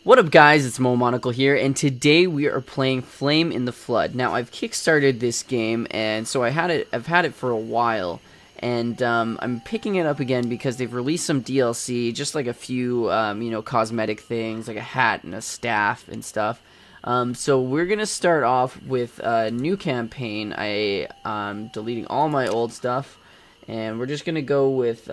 What up, guys? It's Momonocle here, and today we are playing Flame in the Flood. Now, I've kickstarted this game, and so I've had it for a while, and I'm picking it up again because they've released some DLC, just like a few, cosmetic things, like a hat and a staff and stuff. So we're gonna start off with a new campaign. I'm deleting all my old stuff, and we're just gonna go with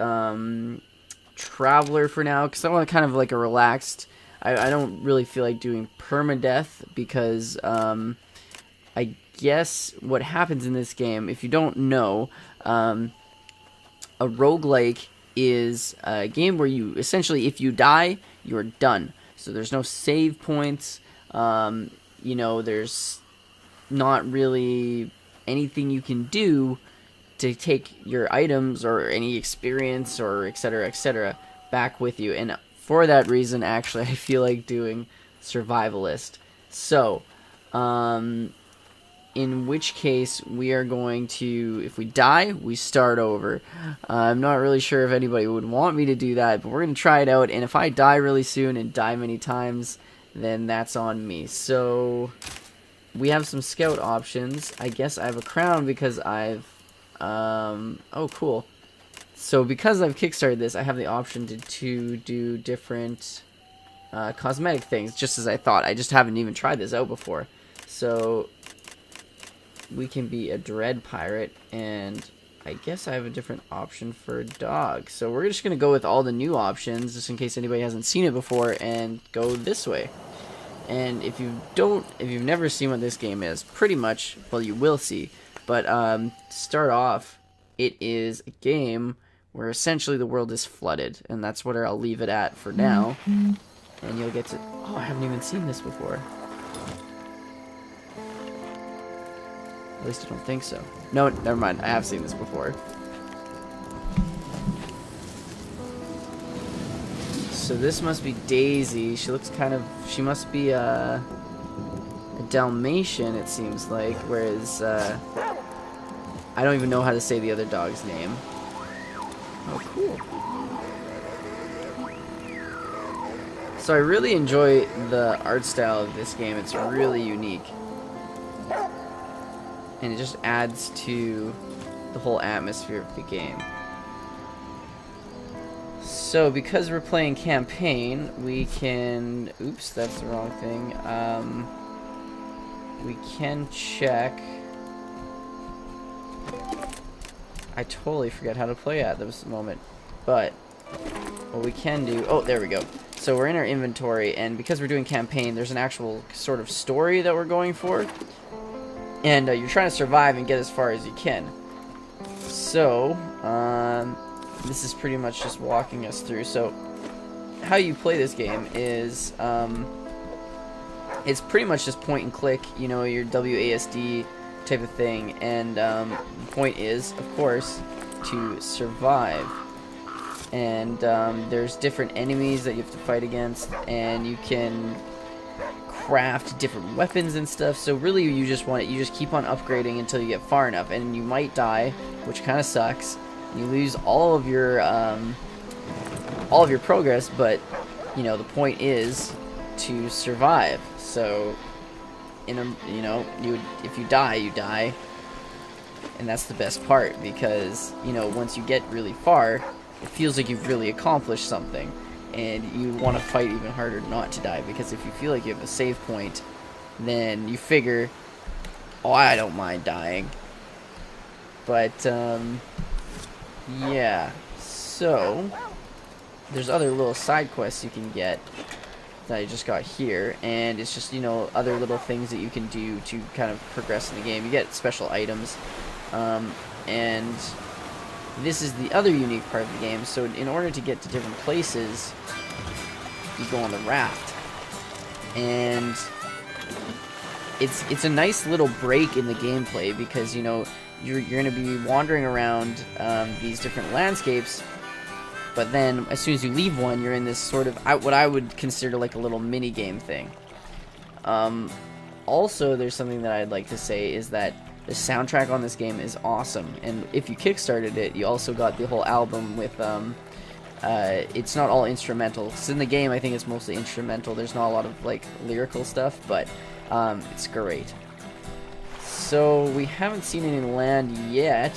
Traveler for now, because I want kind of like a relaxed. I don't really feel like doing permadeath because I guess what happens in this game, if you don't know, a roguelike is a game where you essentially, if you die, you're done. So there's no save points. There's not really anything you can do to take your items or any experience or etc back with you. And for that reason, actually, I feel like doing survivalist. So, in which case, we are going to, if we die, we start over. I'm not really sure if anybody would want me to do that, but we're going to try it out. And if I die really soon and die many times, then that's on me. So, we have some scout options. I guess I have a crown because I've, oh, cool. So because I've kickstarted this, I have the option to do different cosmetic things, just as I thought. I just haven't even tried this out before. So we can be a dread pirate, and I guess I have a different option for a dog. So we're just going to go with all the new options, just in case anybody hasn't seen it before, and go this way. And if you've never seen what this game is, pretty much, well, you will see. But to start off, it is a game where essentially the world is flooded, and that's where I'll leave it at for now. And you'll get to... Oh, I haven't even seen this before. At least I don't think so. No, never mind. I have seen this before. So this must be Daisy. She looks kind of... She must be a Dalmatian, it seems like, whereas... I don't even know how to say the other dog's name. Oh, cool. So I really enjoy the art style of this game. It's really unique. And it just adds to the whole atmosphere of the game. So because we're playing campaign, we can... Oops, that's the wrong thing. We can check... I totally forget how to play at this moment, but what we can do... Oh, there we go. So we're in our inventory, and because we're doing campaign, there's an actual sort of story that we're going for, and you're trying to survive and get as far as you can. So, this is pretty much just walking us through. So, how you play this game is, it's pretty much just point and click, you know, your WASD type of thing, and the point is, of course, to survive. And there's different enemies that you have to fight against, and you can craft different weapons and stuff. So really, you just keep on upgrading until you get far enough, and you might die, which kind of sucks. You lose all of your progress, but you know, the point is to survive. So if you die, you die, and that's the best part, because once you get really far, it feels like you've really accomplished something, and you want to fight even harder not to die, because if you feel like you have a save point, then you figure, oh, I don't mind dying. But yeah, so there's other little side quests you can get that I just got here, and it's just, other little things that you can do to kind of progress in the game. You get special items, and this is the other unique part of the game. So in order to get to different places, you go on the raft, and it's a nice little break in the gameplay, because you're going to be wandering around these different landscapes. But then, as soon as you leave one, you're in this sort of, what I would consider like a little mini-game thing. Also, there's something that I'd like to say, is that the soundtrack on this game is awesome. And if you kickstarted it, you also got the whole album with it's not all instrumental. Because in the game, I think it's mostly instrumental. There's not a lot of like lyrical stuff, but it's great. So we haven't seen any land yet,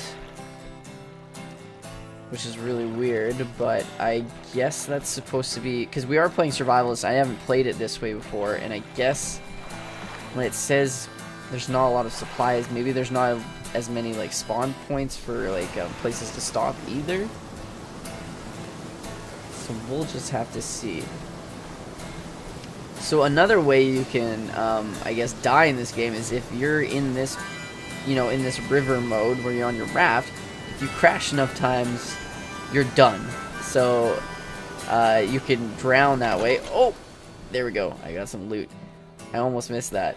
which is really weird, but I guess that's supposed to be, because we are playing Survivalist. I haven't played it this way before, and I guess when it says there's not a lot of supplies, maybe there's not as many like spawn points for like places to stop either. So we'll just have to see. So another way you can, I guess, die in this game is if you're in this, you know, in this river mode where you're on your raft. If you crash enough times, you're done. So you can drown that way. Oh, there we go. I got some loot. I almost missed that.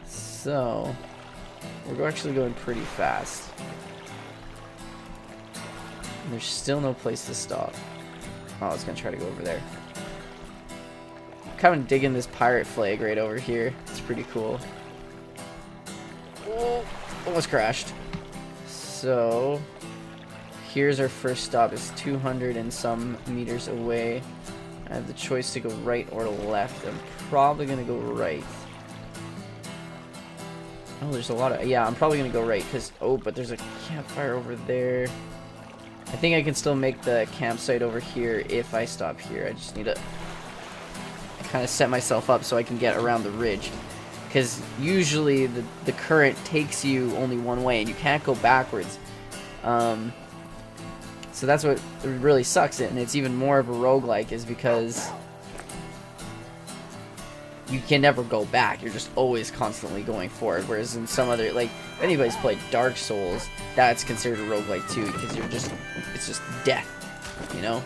So we're actually going pretty fast. And there's still no place to stop. Oh, I was gonna try to go over there. Kind of digging this pirate flag right over here. It's pretty cool. Oh, almost crashed. So here's our first stop. It's 200 and some meters away. I have the choice to go right or left. I'm probably gonna go right. Oh, there's a lot of, yeah, I'm probably gonna go right because, oh, but there's a campfire over there. I think I can still make the campsite over here if I stop here. I just need to kind of set myself up so I can get around the ridge, because usually the current takes you only one way and you can't go backwards. So that's what really sucks it, and it's even more of a roguelike, is because you can never go back. You're just always constantly going forward, whereas in some other, like, if anybody's played Dark Souls, that's considered a roguelike too, because you're just, it's just death, you know?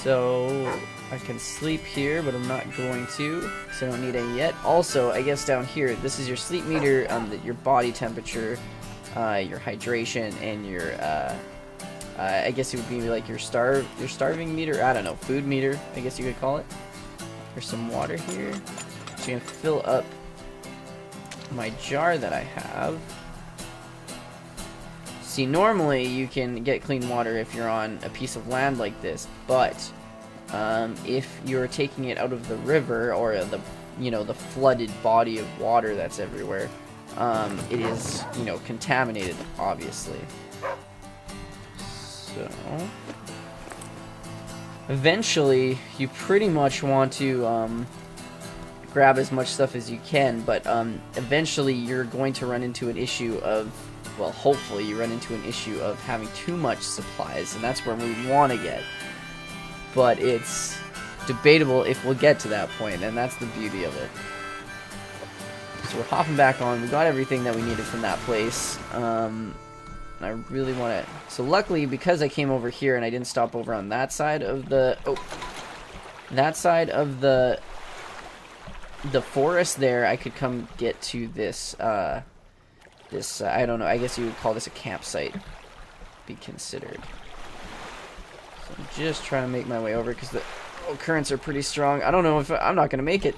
So I can sleep here, but I'm not going to, so I don't need any yet. Also, I guess down here, this is your sleep meter, your body temperature, your hydration, and your, I guess it would be like your starving meter, I don't know, food meter, I guess you could call it. There's some water here. So I'm gonna fill up my jar that I have. See, normally you can get clean water if you're on a piece of land like this, but if you're taking it out of the river or the, you know, the flooded body of water that's everywhere, it is, you know, contaminated, obviously. So eventually you pretty much want to grab as much stuff as you can, but eventually you're going to run into an issue of, well, hopefully you run into an issue of having too much supplies, and that's where we want to get. But it's debatable if we'll get to that point, and that's the beauty of it. So we're hopping back on. We got everything that we needed from that place. I really want to... So luckily, because I came over here and I didn't stop over on that side of the... Oh! That side of the forest there, I could come get to this, I don't know, I guess you would call this a campsite. Be considered. So I'm just trying to make my way over because the currents are pretty strong. I don't know if I'm not going to make it.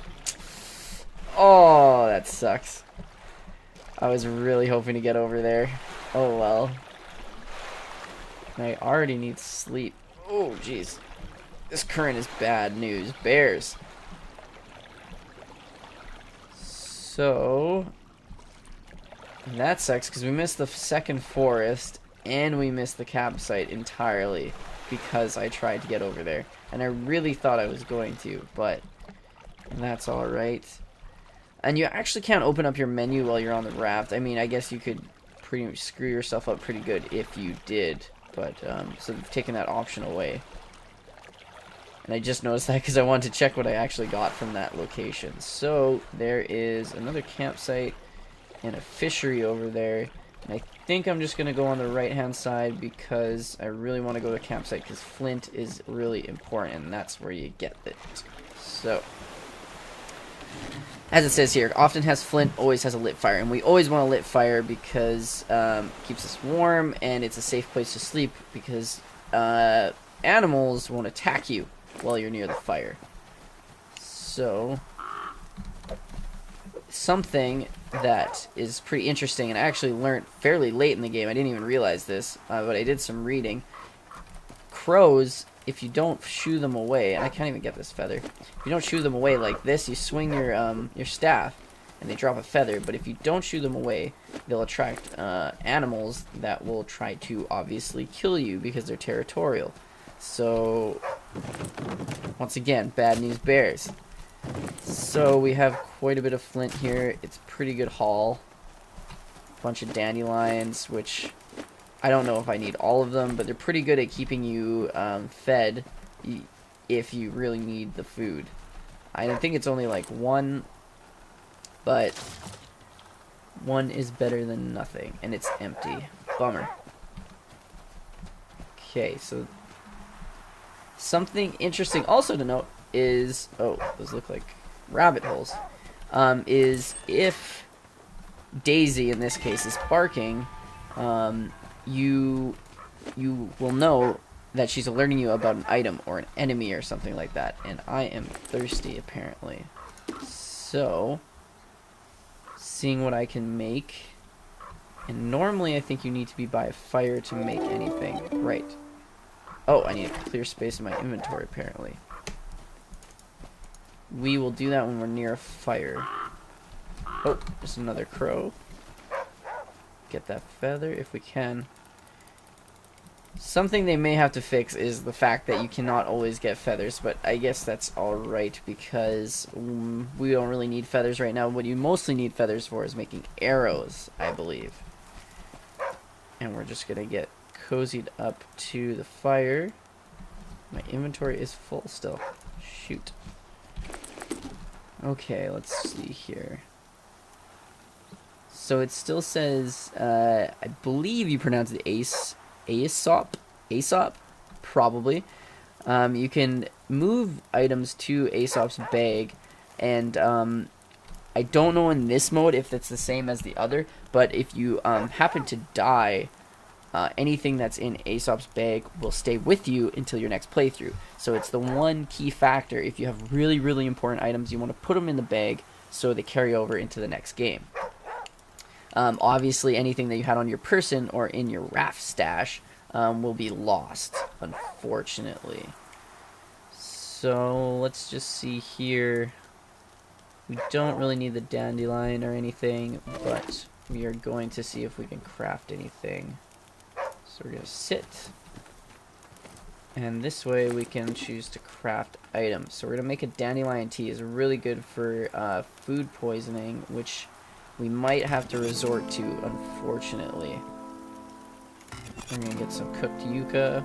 Oh, that sucks. I was really hoping to get over there. Oh well. I already need sleep. Oh jeez. This current is bad news. Bears. So that sucks because we missed the second forest and we missed the campsite entirely because I tried to get over there. And I really thought I was going to, but that's alright. And you actually can't open up your menu while you're on the raft. I mean, I guess you could pretty much screw yourself up pretty good if you did. But, so they've taken that option away. And I just noticed that because I wanted to check what I actually got from that location. So, there is another campsite and a fishery over there. And I think I'm just going to go on the right-hand side because I really want to go to a campsite because flint is really important and that's where you get it. So... as it says here, often has flint, always has a lit fire. And we always want a lit fire because it keeps us warm and it's a safe place to sleep because animals won't attack you while you're near the fire. So, something that is pretty interesting, and I actually learned fairly late in the game, I didn't even realize this, but I did some reading. crows, if you don't shoo them away, and I can't even get this feather. If you don't shoo them away like this, you swing your staff, and they drop a feather. But if you don't shoo them away, they'll attract animals that will try to obviously kill you because they're territorial. So, once again, bad news bears. So we have quite a bit of flint here. It's pretty good haul. Bunch of dandelions, which I don't know if I need all of them, but they're pretty good at keeping you fed if you really need the food. I think it's only like one, but one is better than nothing, and it's empty. Bummer. Okay, so something interesting also to note is, oh, those look like rabbit holes, is if Daisy, in this case, is barking, you will know that she's alerting you about an item or an enemy or something like that. And I am thirsty, apparently. So, seeing what I can make. And normally I think you need to be by a fire to make anything. Right. Oh, I need a clear space in my inventory, apparently. We will do that when we're near a fire. Oh, there's another crow. Get that feather if we can. Something they may have to fix is the fact that you cannot always get feathers, but I guess that's alright because we don't really need feathers right now. What you mostly need feathers for is making arrows, I believe. And we're just going to get cozied up to the fire. My inventory is full still. Shoot. Okay, let's see here. So it still says, I believe you pronounce it Aesop, probably. You can move items to Aesop's bag, and I don't know in this mode if it's the same as the other, but if you happen to die, anything that's in Aesop's bag will stay with you until your next playthrough. So it's the one key factor. If you have really, really important items, you want to put them in the bag so they carry over into the next game. Obviously, anything that you had on your person or in your raft stash will be lost, unfortunately. So let's just see here. We don't really need the dandelion or anything, but we are going to see if we can craft anything. So we're going to sit. And this way we can choose to craft items. So we're going to make a dandelion tea. It's really good for food poisoning, which we might have to resort to, unfortunately. We're going to get some cooked yucca.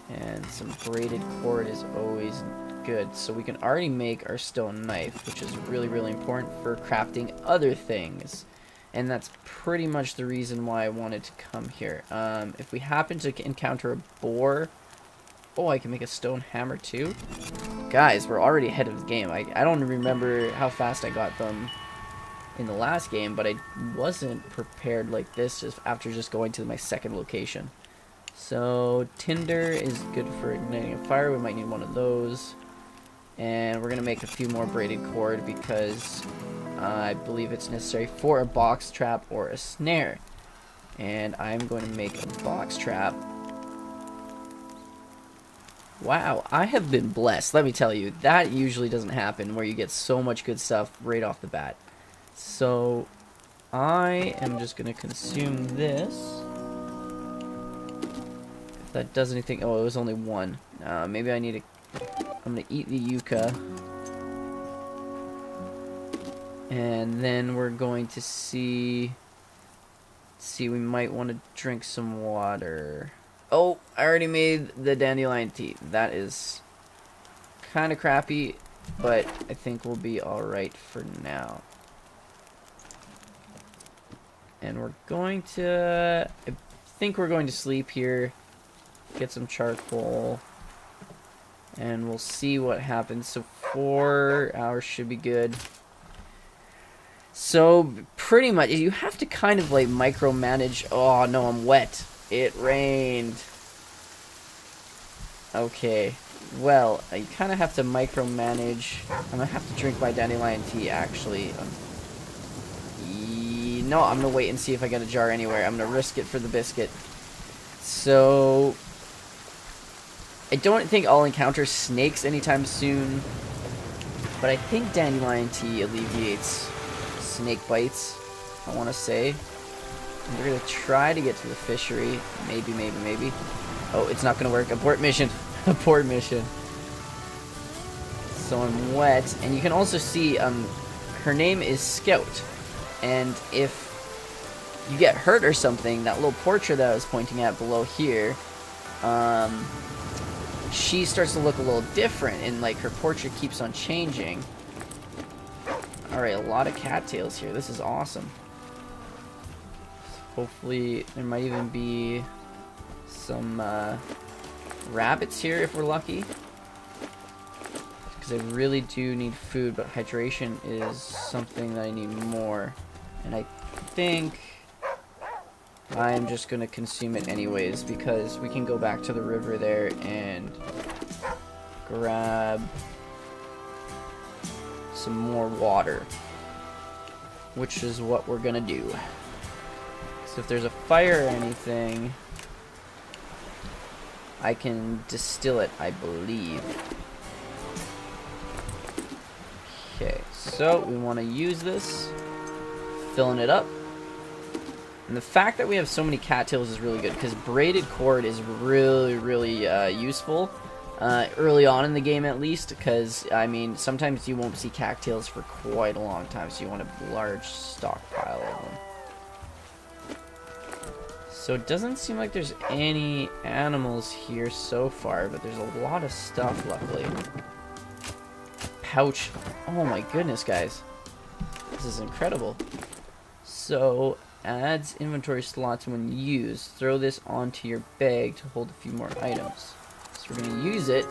And some braided cord is always good. So we can already make our stone knife, which is really, really important for crafting other things. And that's pretty much the reason why I wanted to come here. If we happen to encounter a boar... Oh, I can make a stone hammer too? Guys, we're already ahead of the game. I don't remember how fast I got them in the last game, but I wasn't prepared like this just after just going to my second location. So, tinder is good for igniting a fire. We might need one of those. And we're going to make a few more braided cord because I believe it's necessary for a box trap or a snare. And I'm going to make a box trap. Wow, I have been blessed, let me tell you. That usually doesn't happen where you get so much good stuff right off the bat. So, I am just going to consume this. If that does anything... Oh, it was only one. Maybe I need to... I'm going to eat the yucca. And then we're going to see... we might want to drink some water. Oh, I already made the dandelion tea. That is kind of crappy, but I think we'll be alright for now. And we're going to... I think we're going to sleep here. Get some charcoal. And we'll see what happens. So 4 hours should be good. So, pretty much, you have to kind of, like, micromanage... Oh, no, I'm wet. It rained. Okay. Well, you kind of have to micromanage... I'm going to have to drink my dandelion tea, actually. No, I'm going to wait and see if I get a jar anywhere. I'm going to risk it for the biscuit. So, I don't think I'll encounter snakes anytime soon, but I think dandelion tea alleviates snake bites, I want to say. And we're going to try to get to the fishery. Maybe, maybe, maybe. Oh, it's not going to work. Abort mission. Abort mission. So I'm wet. And you can also see her name is Scout. And if you get hurt or something, that little portrait that I was pointing at below here, she starts to look a little different, and like her portrait keeps on changing. Alright, a lot of cattails here. This is awesome. Hopefully there might even be some rabbits here if we're lucky. Because I really do need food, but hydration is something that I need more. And I think I'm just going to consume it anyways, because we can go back to the river there and grab some more water, which is what we're going to do. So if there's a fire or anything, I can distill it, I believe. Okay, so we want to use this, filling it up. And the fact that we have so many cattails is really good, because braided cord is really, really useful. Early on in the game, at least, because, I mean, sometimes you won't see cattails for quite a long time, so you want a large stockpile of them. So it doesn't seem like there's any animals here so far, but there's a lot of stuff, luckily. Pouch. Oh my goodness, guys. This is incredible. So adds inventory slots when used. Throw this onto your bag to hold a few more items. So we're going to use it,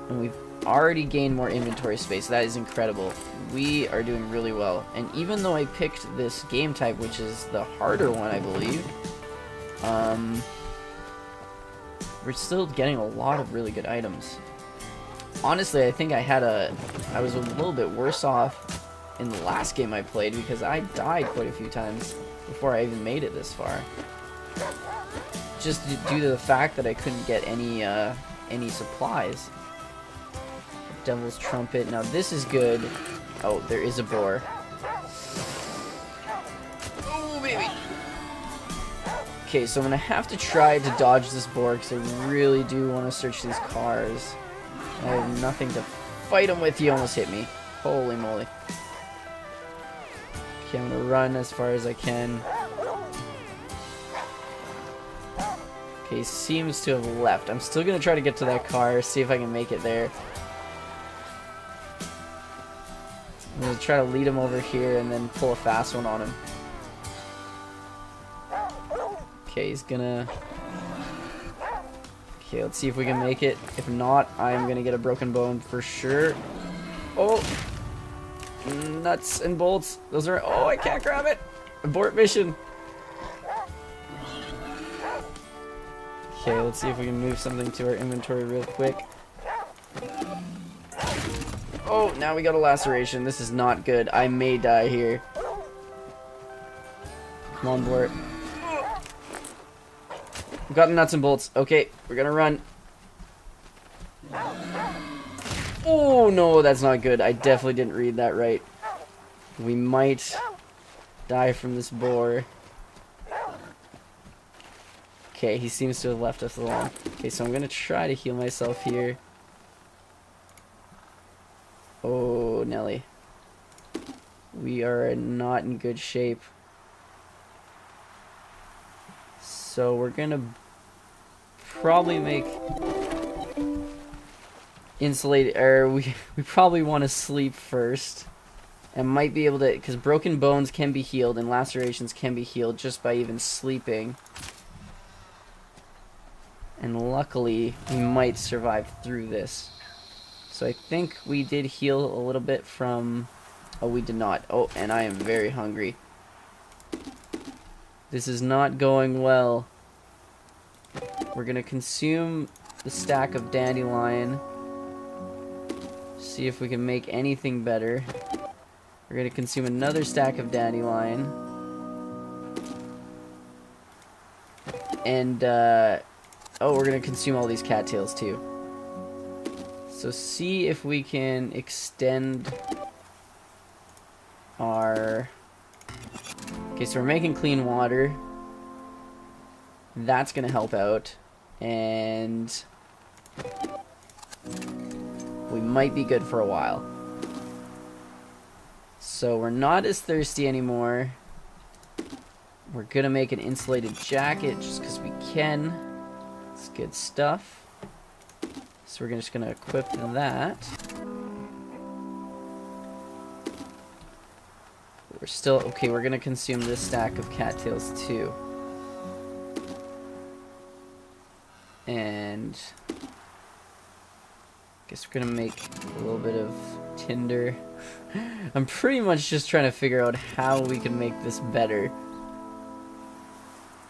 and we've already gained more inventory space. That is incredible. We are doing really well. And even though I picked this game type, which is the harder one, I believe, we're still getting a lot of really good items. Honestly, I think I was a little bit worse off in the last game I played, because I died quite a few times before I even made it this far. Just due to the fact that I couldn't get any supplies. Devil's Trumpet. Now this is good. Oh, there is a boar. Oh, baby. Okay, so I'm going to have to try to dodge this boar, because I really do want to search these cars. I have nothing to fight him with. He almost hit me. Holy moly. Okay, I'm going to run as far as I can. Okay, he seems to have left. I'm still going to try to get to that car, see if I can make it there. I'm going to try to lead him over here and then pull a fast one on him. Okay, he's gonna... Okay, let's see if we can make it. If not, I'm gonna get a broken bone for sure. Oh! Nuts and bolts. Those are... Oh, I can't grab it! Abort mission! Okay, let's see if we can move something to our inventory real quick. Oh, now we got a laceration. This is not good. I may die here. Come on, board. Got the nuts and bolts. Okay, we're gonna run. Oh, no, that's not good. I definitely didn't read that right. We might die from this boar. Okay, he seems to have left us alone. Okay, so I'm gonna try to heal myself here. Oh, Nelly. We are not in good shape. So we're gonna probably make insulate, or we probably want to sleep first, and might be able to, because broken bones can be healed and lacerations can be healed just by even sleeping. And luckily we might survive through this. So I think we did heal a little bit from... Oh, we did not. Oh, and I am very hungry. This is not going well. We're gonna consume the stack of dandelion. See if we can make anything better. We're gonna consume another stack of dandelion. And Oh, we're gonna consume all these cattails too. So see if we can extend our... Okay, so we're making clean water. That's gonna help out. And we might be good for a while. So we're not as thirsty anymore. We're gonna make an insulated jacket just because we can. It's good stuff. So we're just gonna equip that. We're still okay. We're gonna consume this stack of cattails too. And guess we're gonna make a little bit of tinder. I'm pretty much just trying to figure out how we can make this better.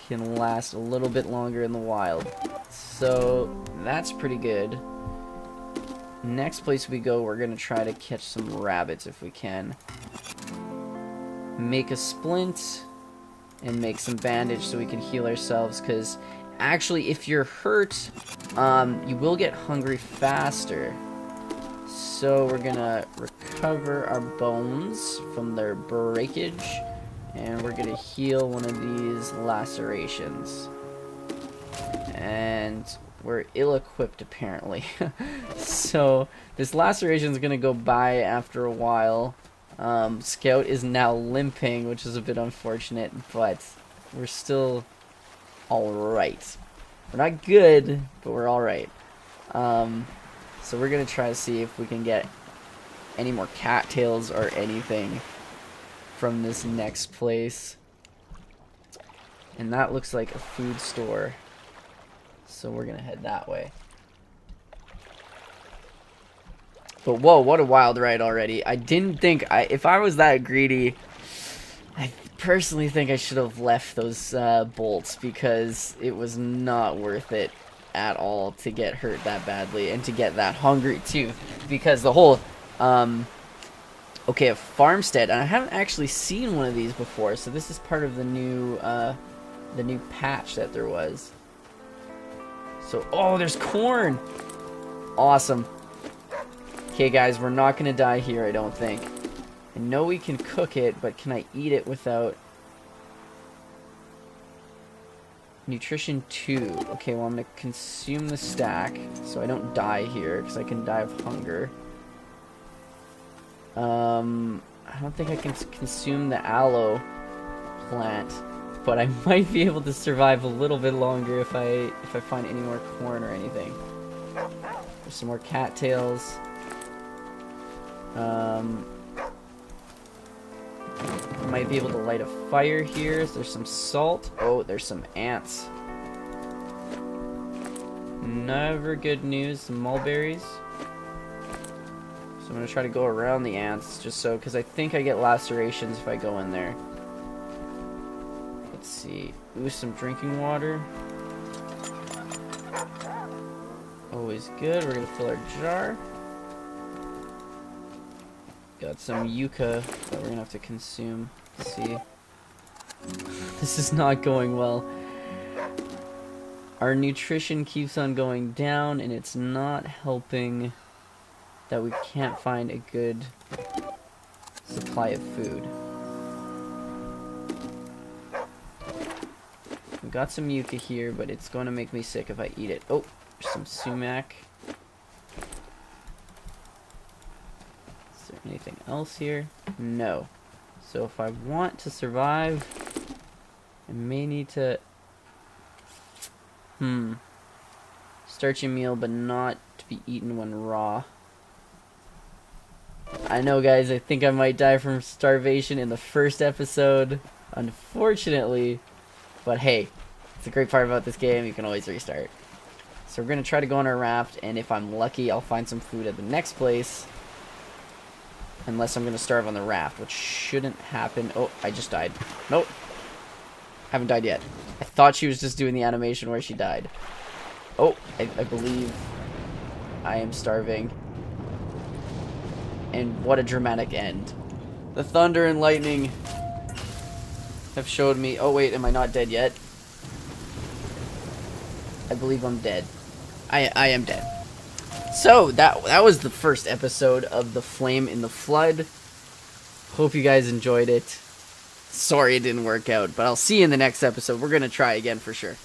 Can last a little bit longer in the wild. So that's pretty good. Next place we go, we're gonna try to catch some rabbits if we can. Make a splint and make some bandage so we can heal ourselves, because actually if you're hurt, you will get hungry faster. So we're gonna recover our bones from their breakage, and we're gonna heal one of these lacerations. And we're ill-equipped apparently. So this laceration is gonna go by after a while. Scout is now limping, which is a bit unfortunate, but we're still alright. We're not good, but we're alright. So we're gonna try to see if we can get any more cattails or anything from this next place. And that looks like a food store. So we're gonna head that way. But whoa, what a wild ride already. I didn't think, if I was that greedy, I personally think I should have left those bolts, because it was not worth it at all to get hurt that badly and to get that hungry too. Because the whole, okay, a farmstead, and I haven't actually seen one of these before, so this is part of the new patch that there was. So, oh, there's corn! Awesome. Okay, guys, we're not gonna die here, I don't think. I know we can cook it, but can I eat it without... Nutrition 2. Okay, well, I'm gonna consume the stack, so I don't die here, because I can die of hunger. I don't think I can consume the aloe plant, but I might be able to survive a little bit longer if I find any more corn or anything. There's some more cattails. Might be able to light a fire here. There's some salt. Oh, there's some ants. Never good news. Some mulberries. So I'm gonna try to go around the ants, just so, because I think I get lacerations if I go in there. Let's see. Ooh, some drinking water. Always good. We're gonna fill our jar. Got some yucca that we're gonna have to consume. Let's see. This is not going well. Our nutrition keeps on going down, and it's not helping that we can't find a good supply of food. We got some yucca here, but it's going to make me sick if I eat it. Oh, there's some sumac. Is there anything else here? No. So if I want to survive, I may need to... Starchy meal, but not to be eaten when raw. I know, guys, I think I might die from starvation in the first episode, unfortunately. But hey, it's the great part about this game, you can always restart. So we're going to try to go on our raft, and if I'm lucky, I'll find some food at the next place. Unless I'm going to starve on the raft, which shouldn't happen. Oh, I just died. Nope. Haven't died yet. I thought she was just doing the animation where she died. Oh, I believe I am starving. And what a dramatic end. The thunder and lightning have showed me... Oh, wait, am I not dead yet? I believe I'm dead. I am dead. So that was the first episode of The Flame in the Flood. Hope you guys enjoyed it. Sorry it didn't work out, but I'll see you in the next episode. We're gonna try again for sure.